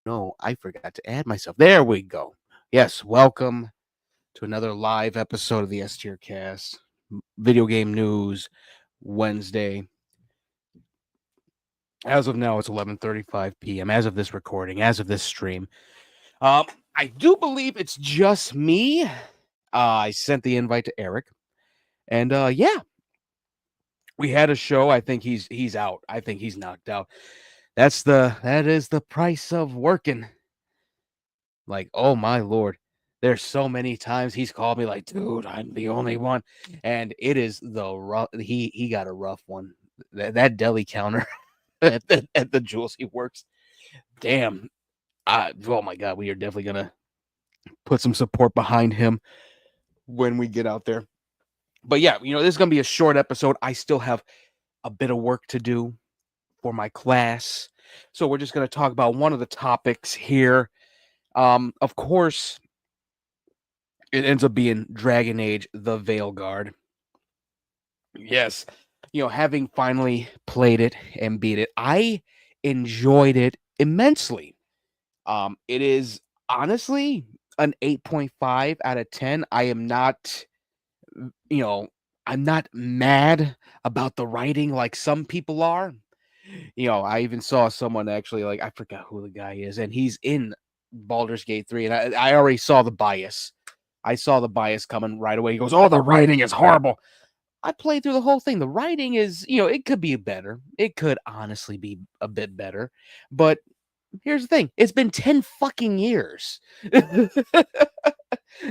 No, I forgot to add myself. There we go. Yes, welcome to another live episode of the S-TierCast, video game news Wednesday. As of now, it's 11:35 p.m. As of this recording, as of this stream. I do believe it's just me. I sent the invite to Eric, and yeah, we had a show. I think he's out. I think he's knocked out. That is the price of working. Like, oh my lord. There's so many times he's called me like, dude, I'm the only one. And it is the rough he got a rough one. That deli counter at the Jules he works. Damn. Oh my god, we are definitely gonna put some support behind him when we get out there. But yeah, this is gonna be a short episode. I still have a bit of work to do for my class. So we're just gonna talk about one of the topics here. Of course, it ends up being Dragon Age: The Veilguard. Yes, having finally played it and beat it, I enjoyed it immensely. It is honestly an 8.5 out of 10. I am not, you know, I'm not mad about the writing like some people are. I even saw someone actually, like, I forgot who the guy is, and he's in Baldur's Gate 3, and I already saw the bias. I saw the bias coming right away. He goes, "Oh, the writing is horrible." I played through the whole thing. The writing is, it could be better. It could honestly be a bit better. But here's the thing. It's been 10 fucking years.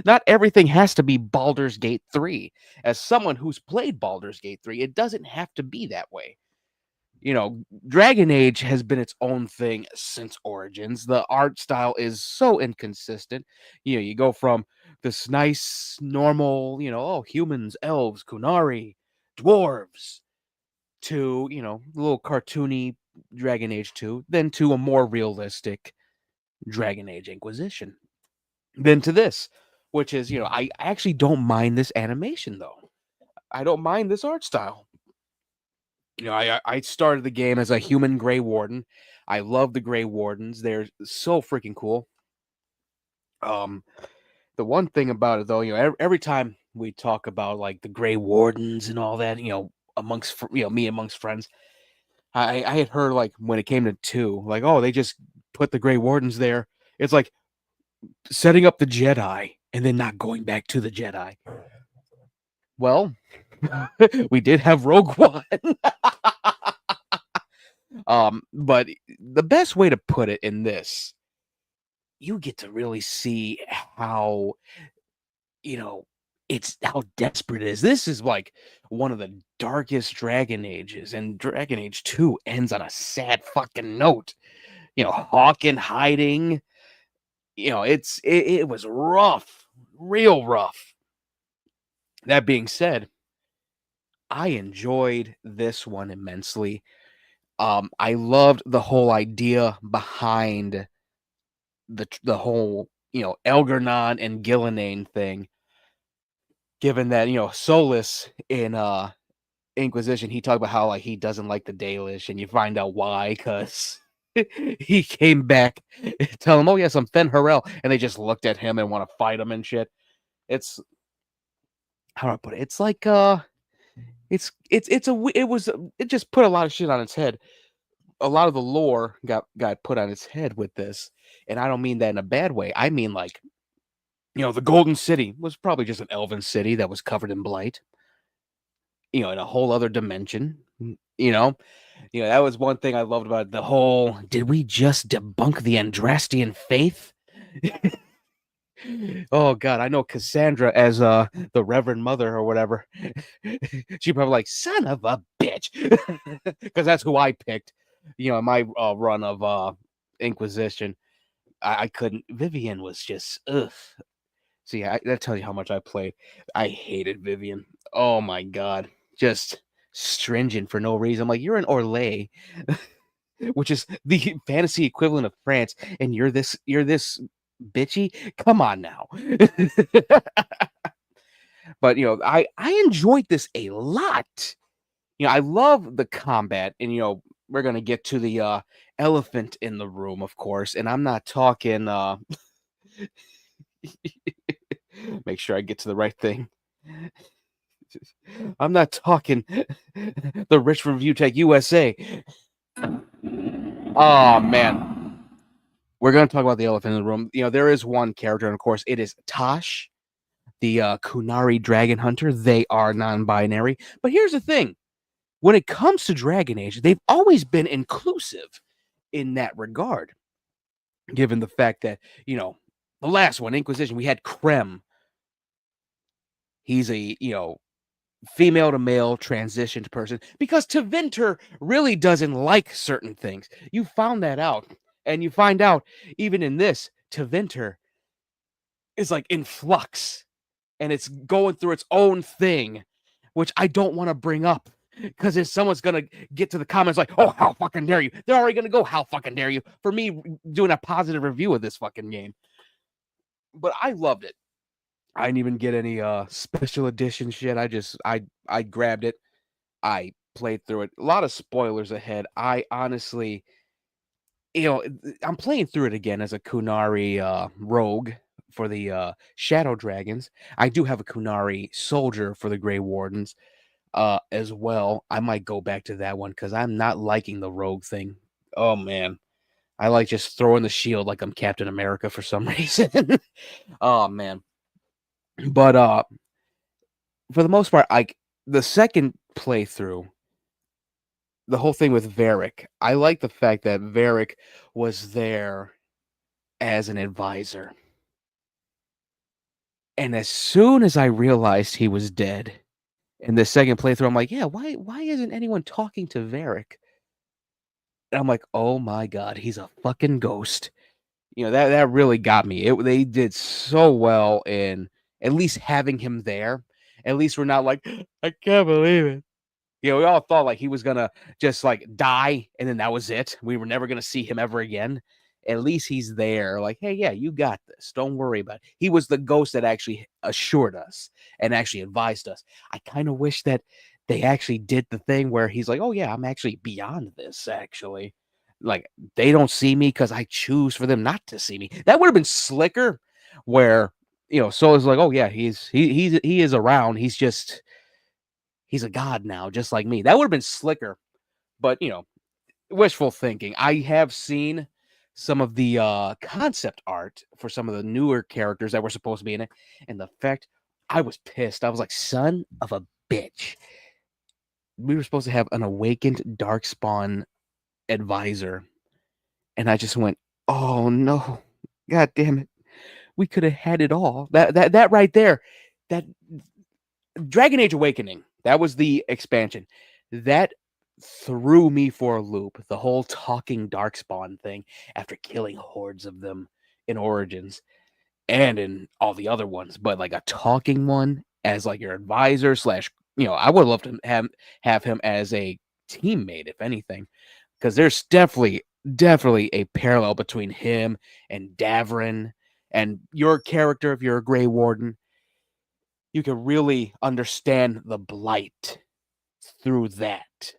Not everything has to be Baldur's Gate 3. As someone who's played Baldur's Gate 3, it doesn't have to be that way. Dragon Age has been its own thing since Origins. The art style is so inconsistent. You go from this nice, normal, humans, elves, Kunari, dwarves, to, a little cartoony Dragon Age 2, then to a more realistic Dragon Age Inquisition, then to this, which is, I actually don't mind this animation, though. I don't mind this art style. I started the game as a human Grey Warden. I love the Grey Wardens. They're so freaking cool. Um, the one thing about it, though, every time we talk about like the Grey Wardens and all that, amongst me amongst friends, I had heard, like, when it came to 2, like, oh, they just put the Grey Wardens there. It's like setting up the Jedi and then not going back to the Jedi. Well, we did have Rogue One. But the best way to put it in this, you get to really see how, you know, it's how desperate it is. This is like one of the darkest Dragon Ages, and Dragon Age 2 ends on a sad fucking note. Hawken hiding. It was rough, real rough. That being said, I enjoyed this one immensely. I loved the whole idea behind the whole, Elgernon and Gillenane thing. Given that, Solus in Inquisition, he talked about how, like, he doesn't like the Dalish, and you find out why, because he came back, tell him, "Oh yes, I'm Fen Harel," and they just looked at him and want to fight him and shit. It's, how do I put it? It's like it just put a lot of shit on its head. A lot of the lore got put on its head with this, and I don't mean that in a bad way. I mean, like, the Golden City was probably just an elven city that was covered in blight. In a whole other dimension. That was one thing I loved about the whole. Did we just debunk the Andrastian faith? Oh God, I know Cassandra as the Reverend Mother or whatever. She probably like, son of a bitch, because that's who I picked. In my run of Inquisition, I couldn't. Vivian was just ugh. See, that tells you how much I played. I hated Vivian. Oh my God, just stringent for no reason. I'm like, you're an Orlais, which is the fantasy equivalent of France, and you're this bitchy. Come on now. But I enjoyed this a lot. I love the combat, and we're gonna get to the elephant in the room, of course, and I'm not talking. Make sure I get to the right thing. I'm not talking the Rich Review Tech USA. Oh man, we're gonna talk about the elephant in the room. There is one character, and of course, it is Tosh, the Kunari Dragon Hunter. They are non-binary, but here's the thing: when it comes to Dragon Age, they've always been inclusive in that regard. Given the fact that the last one, Inquisition, we had Krem. He's a female to male transitioned person because Tevinter really doesn't like certain things. You found that out, and you find out even in this, Tevinter is like in flux and it's going through its own thing, which I don't want to bring up because if someone's gonna get to the comments like, "Oh, how fucking dare you?" They're already gonna go, "How fucking dare you?" for me doing a positive review of this fucking game. But I loved it. I didn't even get any special edition shit. I grabbed it. I played through it. A lot of spoilers ahead. I honestly, I'm playing through it again as a Kunari rogue for the Shadow Dragons. I do have a Kunari soldier for the Grey Wardens as well. I might go back to that one because I'm not liking the rogue thing. Oh man. I like just throwing the shield like I'm Captain America for some reason. Oh man. But for the most part, the second playthrough, the whole thing with Varric, I like the fact that Varric was there as an advisor. And as soon as I realized he was dead in the second playthrough, I'm like, yeah, why isn't anyone talking to Varric? And I'm like, oh my god, he's a fucking ghost. That really got me. They did so well in at least having him there. At least we're not like, I can't believe it. We all thought like he was gonna just like die and then that was it. We were never gonna see him ever again. At least he's there, like, hey, yeah, you got this. Don't worry about it. He was the ghost that actually assured us and actually advised us. I kind of wish that they actually did the thing where he's like, oh yeah, I'm actually beyond this, actually. Like, they don't see me because I choose for them not to see me. That would have been slicker, where so it's like, oh yeah, he is around. He's a god now, just like me. That would have been slicker, but wishful thinking. I have seen some of the concept art for some of the newer characters that were supposed to be in it, and the fact I was pissed. I was like, son of a bitch. We were supposed to have an awakened darkspawn advisor, and I just went, oh no, god damn it. We could have had it all. That right there, that Dragon Age Awakening, that was the expansion. That threw me for a loop. The whole talking darkspawn thing after killing hordes of them in Origins and in all the other ones, but like a talking one as like your advisor slash, I would love to have him as a teammate, if anything, because there's definitely a parallel between him and Davrin and your character if you're a Grey Warden. You can really understand the blight through that.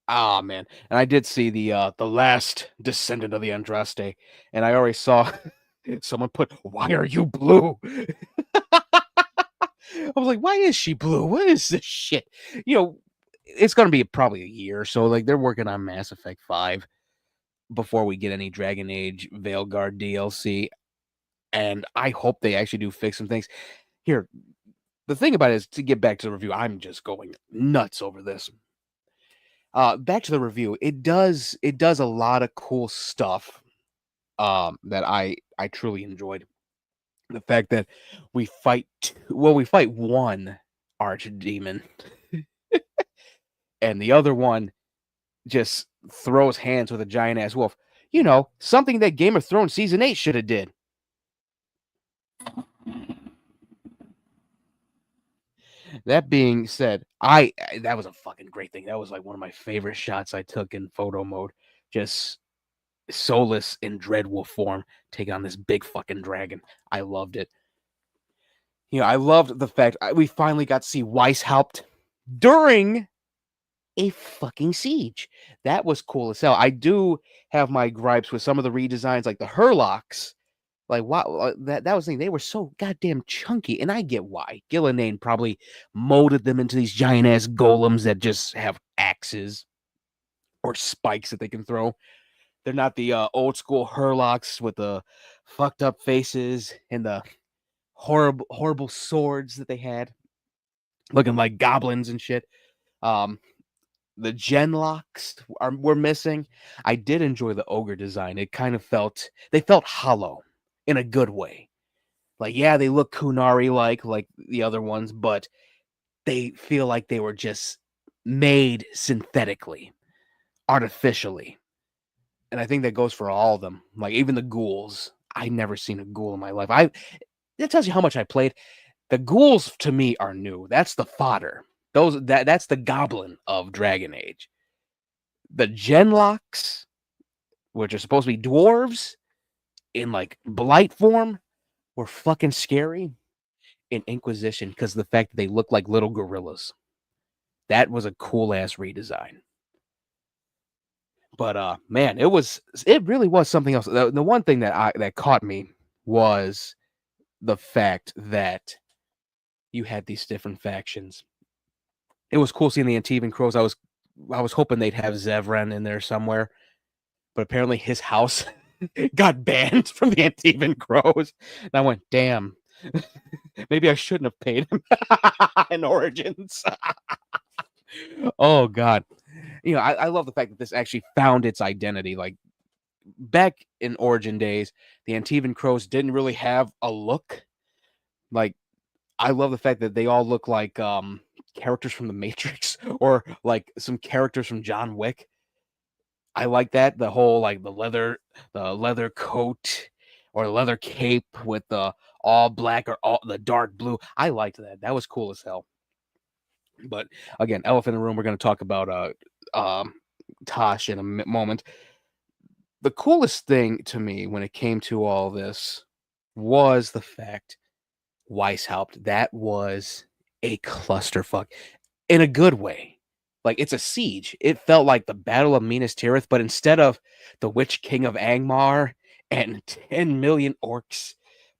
Ah, man. And I did see the last descendant of the Andraste, and I already saw someone put, "Why are you blue?" I was like, "Why is she blue? What is this shit?" It's gonna be probably a year, so like they're working on Mass Effect 5 before we get any Dragon Age Veilguard DLC, and I hope they actually do fix some things. Here, the thing about it is, to get back to the review, I'm just going nuts over this. Back to the review. It does a lot of cool stuff that I truly enjoyed. The fact that we fight one archdemon and the other one just throws hands with a giant ass wolf. Something that Game of Thrones season 8 should have did. That being said, that was a fucking great thing. That was like one of my favorite shots I took in photo mode. Just Solus in Dreadwolf form take on this big fucking dragon. I loved it. I loved the fact we finally got to see Weishaupt during a fucking siege. That was cool as hell. I do have my gripes with some of the redesigns, like the Herlocks. Like, wow, that was the thing. They were so goddamn chunky, and I get why. Gillenane probably molded them into these giant ass golems that just have axes or spikes that they can throw. They're not the old school Herlocks with the fucked up faces and the horrible swords that they had, looking like goblins and shit. Um, the Genlocks were missing. I did enjoy the ogre design. It kind of they felt hollow in a good way. Like, yeah, they look Kunari like the other ones, but they feel like they were just made synthetically, artificially. And I think that goes for all of them. Like, even the ghouls. I never seen a ghoul in my life. That tells you how much I played. The ghouls to me are new. That's the fodder. That's the goblin of Dragon Age. The Genlocks, which are supposed to be dwarves in like blight form, were fucking scary in Inquisition because of the fact that they look like little gorillas. That was a cool ass redesign. But man, it really was something else. The one thing that caught me was the fact that you had these different factions. It was cool seeing the Antivan Crows. I was hoping they'd have Zevran in there somewhere, but apparently his house got banned from the Antivan Crows. And I went, damn. Maybe I shouldn't have paid him in Origins. Oh God. You know, I love the fact that this actually found its identity. Like back in Origin days, the Antivan Crows didn't really have a look. Like, I love the fact that they all look like characters from the Matrix or like some characters from John Wick. I like that. The whole like the leather coat or leather cape with the all black or all the dark blue. I liked that. That was cool as hell. But again, elephant in the room. We're going to talk about Tosh in a moment. The coolest thing to me when it came to all this was the fact Weishaupt. That was a clusterfuck in a good way. Like, it's a siege. It felt like the Battle of Minas Tirith, but instead of the Witch King of Angmar and 10 million orcs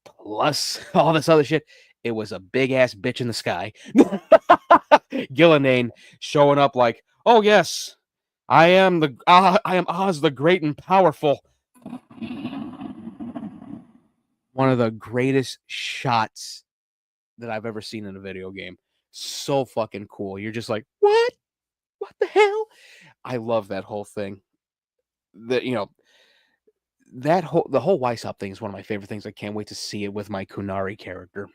plus all this other shit, it was a big ass bitch in the sky. Gillenane showing up like, oh yes, I am Oz the Great and Powerful. One of the greatest shots that I've ever seen in a video game. So fucking cool. You're just like, what? What the hell? I love that whole thing. The whole Weishaupt thing is one of my favorite things. I can't wait to see it with my Kunari character.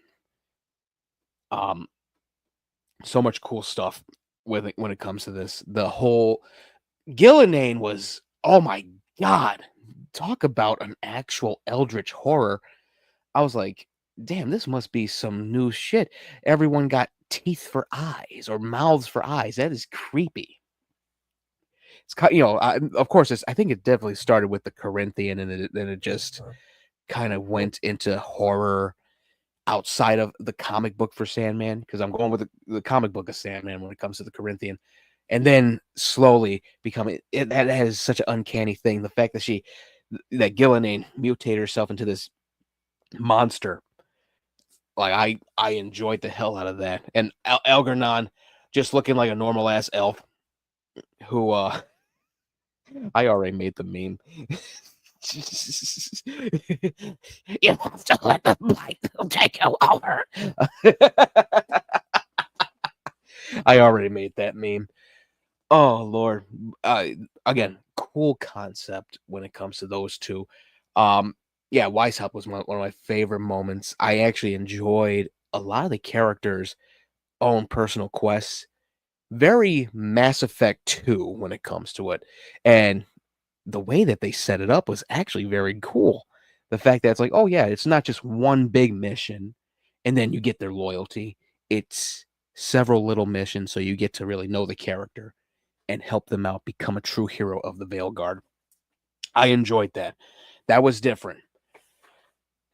So much cool stuff with it when it comes to this. The whole Gillenane was, oh my god, talk about an actual eldritch horror. I was like, damn, this must be some new shit. Everyone got teeth for eyes or mouths for eyes. That is creepy. It's of course, I think it definitely started with the Corinthian, and then it just kind of went into horror outside of the comic book for Sandman, because I'm going with the comic book of Sandman when it comes to the Corinthian, and then slowly becoming that has such an uncanny thing. The fact that Gillenane mutated herself into this monster. Like, I enjoyed the hell out of that. And Algernon just looking like a normal ass elf who I already made the meme. You have to let the blight take you over. I already made that meme. Oh Lord. Again, cool concept when it comes to those two. Yeah, Weishaupt was one of my favorite moments. I actually enjoyed a lot of the characters' own personal quests. Very Mass Effect 2 when it comes to it. And the way that they set it up was actually very cool. The fact that it's like, oh yeah, it's not just one big mission and then you get their loyalty. It's several little missions so you get to really know the character and help them out become a true hero of the Veilguard. I enjoyed that. That was different.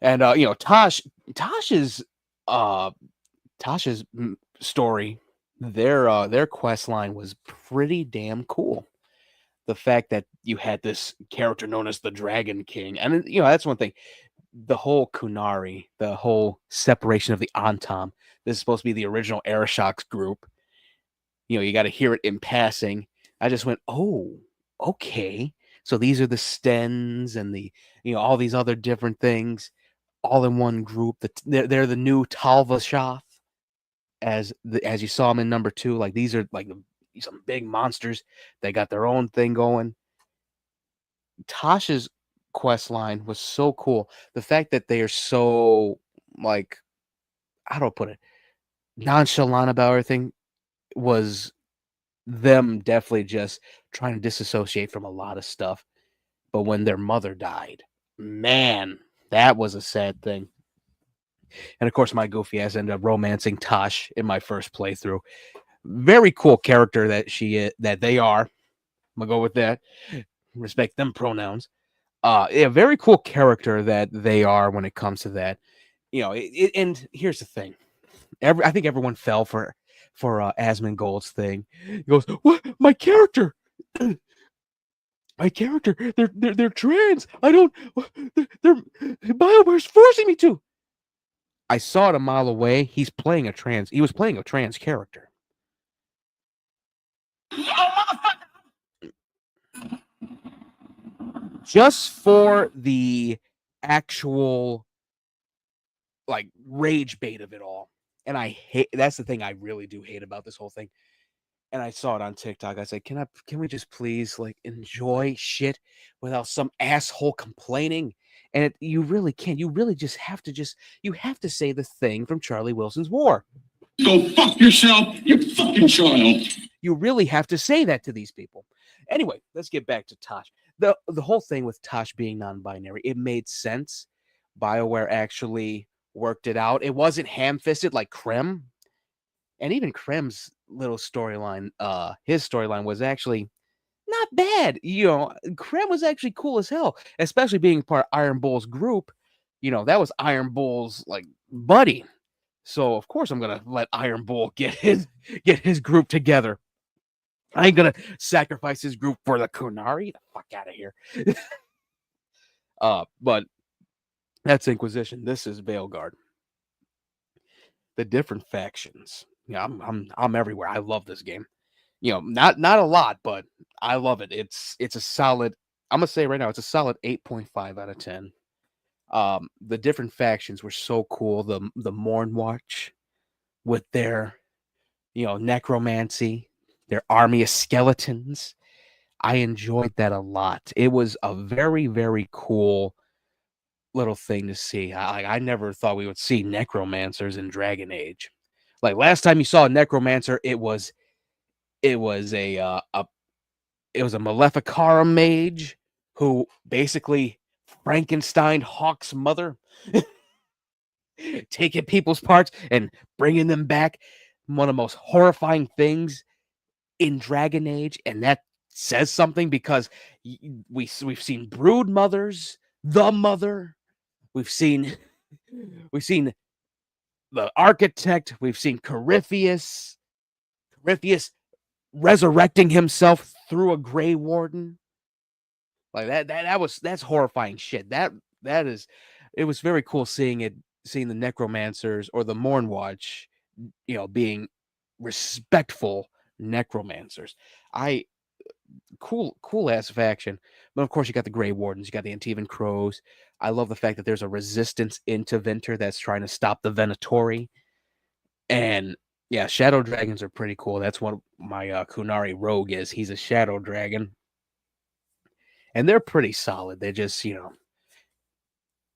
And Tosh's Tasha's story their quest line was pretty damn cool. The fact that you had this character known as the Dragon King, and that's one thing. The whole Kunari, the whole separation of the Antam. This is supposed to be the original Arashok's group. You got to hear it in passing. I just went, oh, okay. So these are the Stens and all these other different things, all in one group. They're the new Talvashoth, as you saw them in number 2. Like these are like some big monsters. They got their own thing going. Tasha's quest line was so cool. The fact that they are so, like, how do I put it, nonchalant about everything was them definitely just trying to disassociate from a lot of stuff. But when their mother died, man, that was a sad thing. And of course, my goofy ass ended up romancing Tosh in my first playthrough. Very cool character that they are. I'm gonna go with that. Respect them pronouns. Yeah, very cool character that they are when it comes to that. And here's the thing. I think everyone fell for Asmongold's thing. He goes, "What? My character? My character? They're trans. I don't. They're BioWare's forcing me to." I saw it a mile away. He was playing a trans character. Just for the actual, like, rage bait of it all. And that's the thing I really do hate about this whole thing. And I saw it on TikTok. I said, can we just please, like, enjoy shit without some asshole complaining? And you really can't. You really just have to say the thing from Charlie Wilson's War. Go fuck yourself, you fucking child. You really have to say that to these people. Anyway, let's get back to Tosh. The whole thing with Tosh being non-binary, it made sense. BioWare actually worked it out. It wasn't ham-fisted like Krem. And even Krem's little storyline, his storyline was actually not bad. Krem was actually cool as hell, especially being part of Iron Bull's group. That was Iron Bull's, like, buddy. So of course I'm gonna let Iron Bull get his group together. I ain't gonna sacrifice his group for the Kunari. The fuck out of here. But that's Inquisition. This is Veilguard. The different factions. Yeah, I'm everywhere. I love this game. Not a lot, but I love it. It's a solid. I'm gonna say right now, it's a solid 8.5 out of 10. The different factions were so cool. The Mournwatch with their, necromancy, their army of skeletons. I enjoyed that a lot. It was a very, very cool little thing to see. I never thought we would see necromancers in Dragon Age. Like, last time you saw a necromancer, it was a Maleficara mage who basically Frankenstein Hawk's mother, taking people's parts and bringing them back. One of the most horrifying things in Dragon Age, and that says something because we've seen brood mothers, the mother, we've seen the architect, we've seen Corypheus resurrecting himself through a Grey Warden. Like that's horrifying shit. It was very cool seeing the necromancers or the Mournwatch, being respectful necromancers. Cool ass faction. But of course you got the Grey Wardens, you got the Antivan Crows. I love the fact that there's a resistance into Vinter that's trying to stop the Venatori. And yeah, Shadow Dragons are pretty cool. That's what my Kunari Rogue is. He's a Shadow Dragon. And they're pretty solid. They just,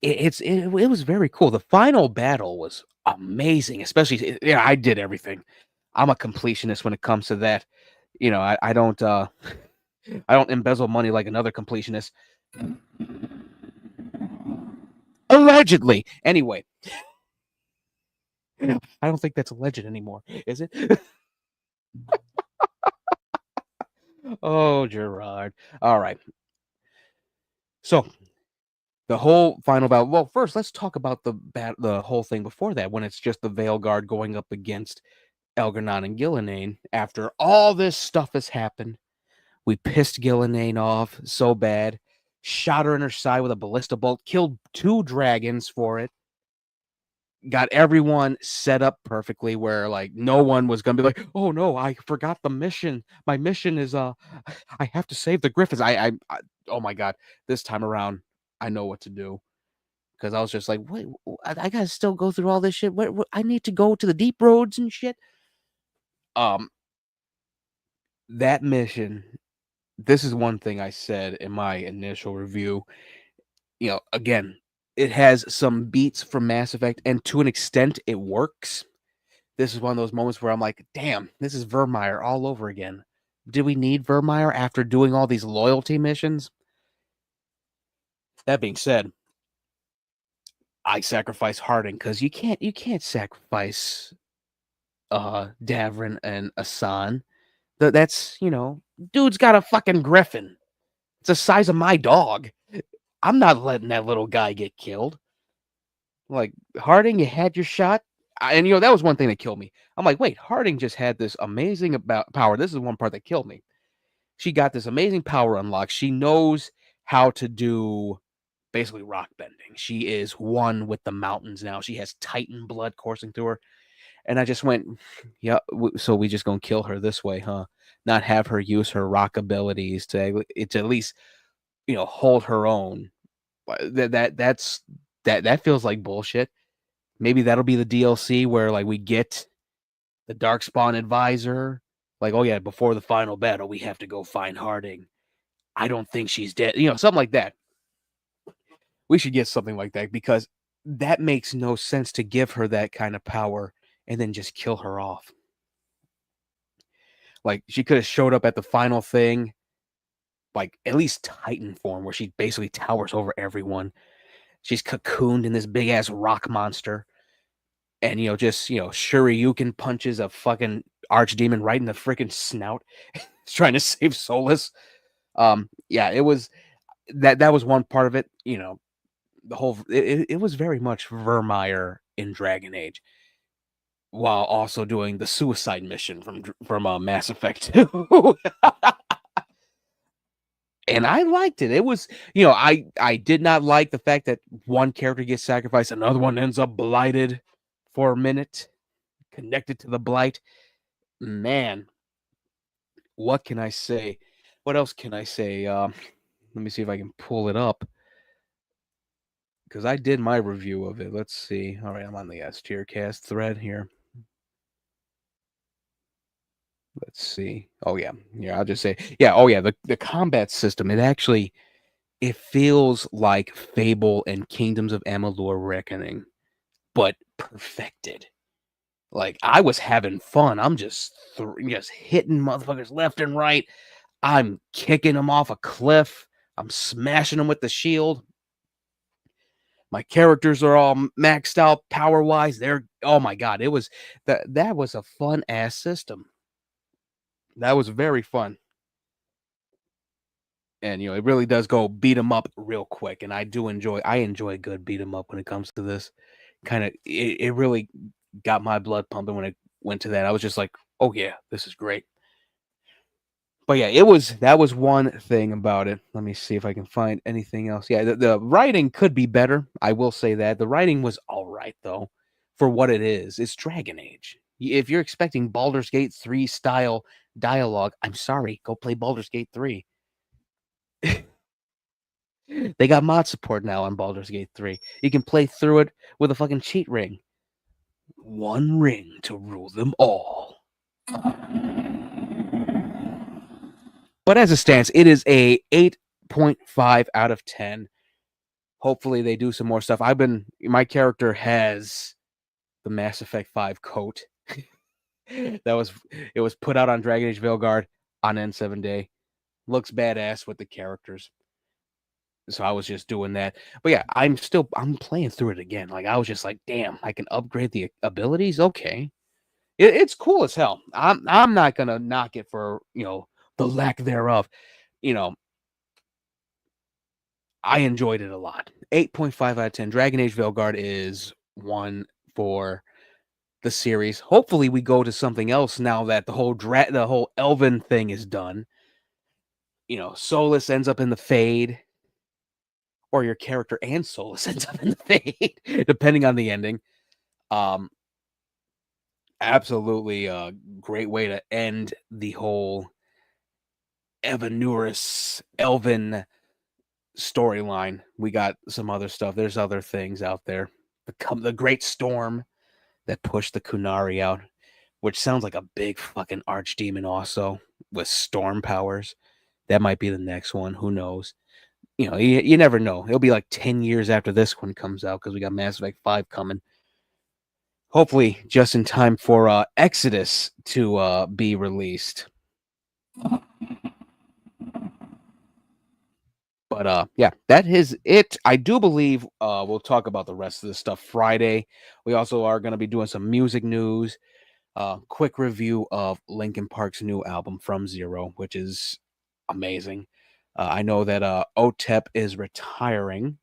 it was very cool. The final battle was amazing, especially, I did everything. I'm a completionist when it comes to that. I don't embezzle money like another completionist. Allegedly. Anyway. I don't think that's alleged anymore, is it? Oh, Gerard. All right. So, the whole final battle. Well, first, let's talk about the whole thing before that, when it's just the Veilguard going up against Elgernon and Gillenane, after all this stuff has happened, we pissed Gillenane off so bad, shot her in her side with a ballista bolt, killed 2 dragons for it, got everyone set up perfectly where like no one was gonna be like, oh no, I forgot the mission. My mission is I have to save the Griffins. I oh my god, this time around I know what to do. Because I was just like, wait, I gotta still go through all this shit. I need to go to the deep roads and shit. Um, that mission. This is one thing I said in my initial review. Again, it has some beats from Mass Effect, and to an extent, it works. This is one of those moments where I'm like, damn, this is Vermeer all over again. Did we need Vermeer after doing all these loyalty missions? That being said, I sacrifice Harding because you can't sacrifice Davrin and Asan. That's dude's got a fucking griffin. It's the size of my dog. I'm not letting that little guy get killed. Like, Harding, you had your shot. And that was one thing that killed me. I'm like, wait, Harding just had this amazing power. This is one part that killed me. She got this amazing power unlock. She knows how to do basically rock bending. She is one with the mountains now. She has Titan blood coursing through her. And I just went, yeah, so we just gonna kill her this way, huh? Not have her use her rock abilities to at least, hold her own. That feels like bullshit. Maybe that'll be the DLC where like we get the Darkspawn advisor. Like, oh yeah, before the final battle, we have to go find Harding. I don't think she's dead. Something like that. We should get something like that because that makes no sense to give her that kind of power and then just kill her off. Like, she could have showed up at the final thing, like, at least Titan form, where she basically towers over everyone. She's cocooned in this big-ass rock monster. And, just, Shoryuken punches a fucking archdemon right in the freaking snout. Trying to save Solus. Yeah, it was... That was one part of it. The whole... It was very much Vermeer in Dragon Age. While also doing the suicide mission from Mass Effect 2. And I liked it. It was, I did not like the fact that one character gets sacrificed, another one ends up blighted for a minute, connected to the blight. Man, what can I say? What else can I say? Let me see if I can pull it up. Because I did my review of it. Let's see. All right, I'm on the S-TierCast thread here. Let's see. Oh, yeah. Yeah, I'll just say, yeah, oh, yeah, the combat system, it feels like Fable and Kingdoms of Amalur Reckoning, but perfected. Like, I was having fun. I'm just hitting motherfuckers left and right. I'm kicking them off a cliff. I'm smashing them with the shield. My characters are all maxed out power-wise. Oh my god, that was a fun-ass system. That was very fun. And it really does go beat 'em up real quick. And I enjoy a good beat 'em up when it comes to this. It really got my blood pumping when it went to that. I was just like, oh yeah, this is great. But yeah, that was one thing about it. Let me see if I can find anything else. Yeah, the writing could be better. I will say that. The writing was all right though, for what it is. It's Dragon Age. If you're expecting Baldur's Gate 3 style dialogue, I'm sorry, go play Baldur's Gate 3. They got mod support now on Baldur's Gate 3. You can play through it with a fucking cheat ring. One ring to rule them all. But as it stands, it is a 8.5 out of 10. Hopefully they do some more stuff. My character has the Mass Effect 5 coat. It was put out on Dragon Age Veilguard on N7 Day. Looks badass with the characters. So I was just doing that. But yeah, I'm playing through it again. Like, I was just like, damn, I can upgrade the abilities? Okay. It's cool as hell. I'm not gonna knock it for, the lack thereof. I enjoyed it a lot. 8.5 out of 10. Dragon Age Veilguard is one for the series. Hopefully, we go to something else now that the whole Elven thing is done. Solus ends up in the Fade, or your character and Solus ends up in the Fade, depending on the ending. Um, Absolutely a great way to end the whole Evanurus Elven storyline. We got some other stuff. There's other things out there. The Great Storm that pushed the Kunari out, which sounds like a big fucking archdemon also with storm powers. That might be the next one. Who knows? You never know. It'll be like 10 years after this one comes out because we got Mass Effect 5 coming. Hopefully, just in time for Exodus to be released. But yeah, that is it. I do believe we'll talk about the rest of this stuff Friday. We also are going to be doing some music news. Quick review of Linkin Park's new album From Zero, which is amazing. I know that OTEP is retiring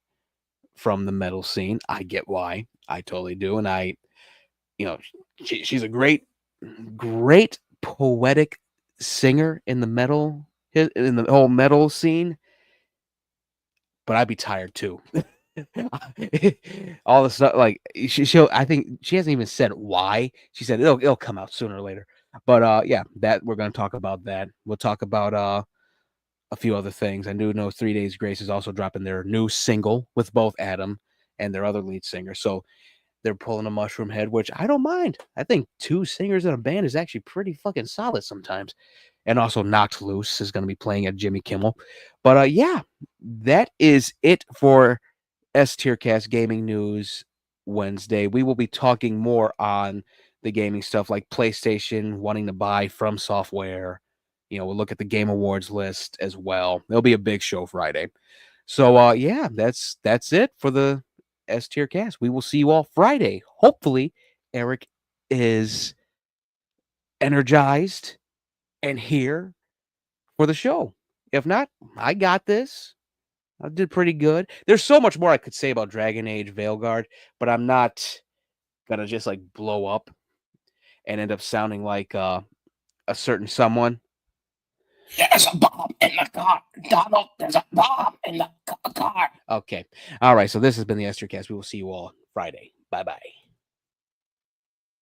from the metal scene. I get why. I totally do. And she's a great poetic singer in the whole metal scene. But I'd be tired too. All the stuff like she'll. I think she hasn't even said why. She said it'll come out sooner or later. But yeah, that we're gonna talk about that. We'll talk about a few other things. I do know 3 Days Grace is also dropping their new single with both Adam and their other lead singer. So they're pulling a Mushroom Head, which I don't mind. I think 2 singers in a band is actually pretty fucking solid sometimes. And also Knocked Loose is going to be playing at Jimmy Kimmel. But yeah, that is it for S-TierCast Gaming News Wednesday. We will be talking more on the gaming stuff like PlayStation wanting to buy From Software. We'll look at the Game Awards list as well. There'll be a big show Friday. So yeah, that's it for the S-TierCast. We will see you all Friday. Hopefully, Eric is energized and here for the show. If not, I got this. I did pretty good. There's so much more I could say about Dragon Age Veilguard, but I'm not gonna just like blow up and end up sounding like a certain someone. There's a bomb in the car. Donald, there's a bomb in the car. Okay. All right. So this has been the S-TierCast. We will see you all Friday. Bye-bye.